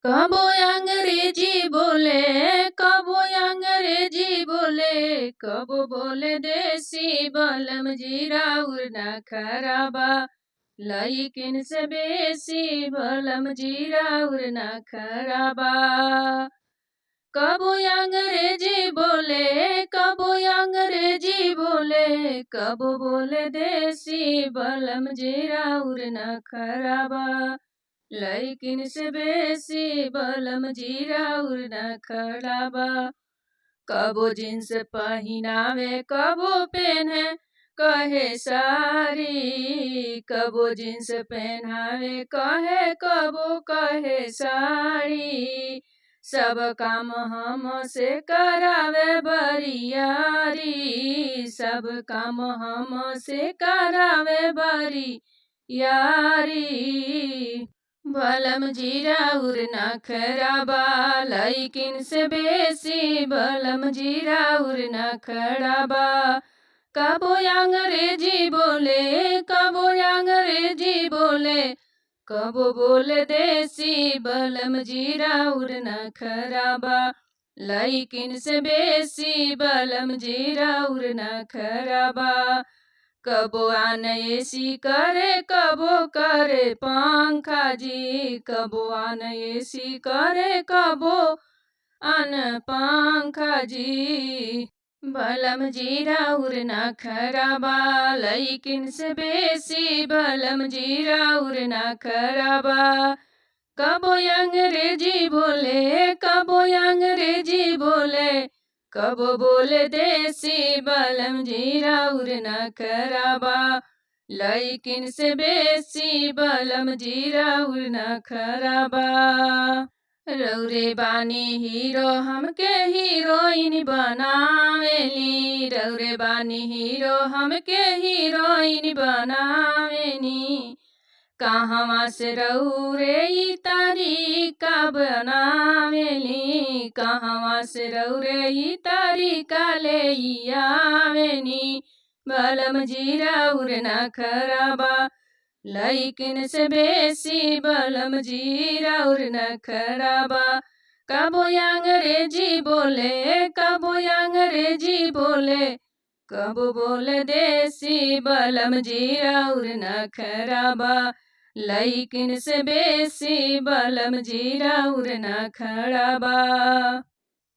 कबो अंग्रेजी बोले, कबो अंग्रेजी बोले, कबो बोले देसी बलम जीरा उड़ना खराबा। लइकिन से बेसी बलम जीरा उड़ना खराबा। कबो अंग्रेजी बोले, कबो अंग्रेजी बोले, कबो बोले देसी बलम जीरा उड़ना खराबा। लइकिन से बेसी बलम जीरा उड़ना खराबा। कबो जींस पहिनावे कबो पेन्हे कहे साड़ी, कबो जींस पहनावे कबो कहे साड़ी। सब काम हमसे करावे बरियारी, सब काम हमसे करावे बरियारी। बलम जीरा उड़ना खराबा। लइकिन से बेसी बलम जीरा उड़ना खराबा। कबो अंग्रेजी बोले, कबो अंग्रेजी बोले, कबो बोले देसी बलम जीरा उड़ना खराबा। लइकिन से बेसी बलम जीरा उड़ना खराबा। कबो आन एसी करे कबो करे पंखा जी, कबो आन एसी करे कबो आन पंखा जी। बलम जीरा उड़ना खराबा। लइकिन से बेसी बलम जीरा उड़ना खराबा। कबो अंग्रेजी बोले, कबो अंग्रेजी बोले, कबो बोले देसी बलम जीरा उड़ना खराबा। लइकिन से बेसी बलम जीरा उड़ना खराबा। रौरे बानी हीरो हमके हीरोइन बनावेली, रौरे बानी हीरो हमके हीरोइन बनावेनी। कहवा से रौरे ई तरीका बनावेली, कहवा से रौरे ई तरीका ले आवेनी। बलम जीरा उड़ना खराबा। लइकिन से बेसी बलम जीरा उड़ना खराबा। कबो अंग्रेजी बोले, कबो अंग्रेजी बोले, कबो बोले देसी बलम जीरा उड़ना खराबा। लइकिन से बेसी बलम जीरा उड़ना खराबा।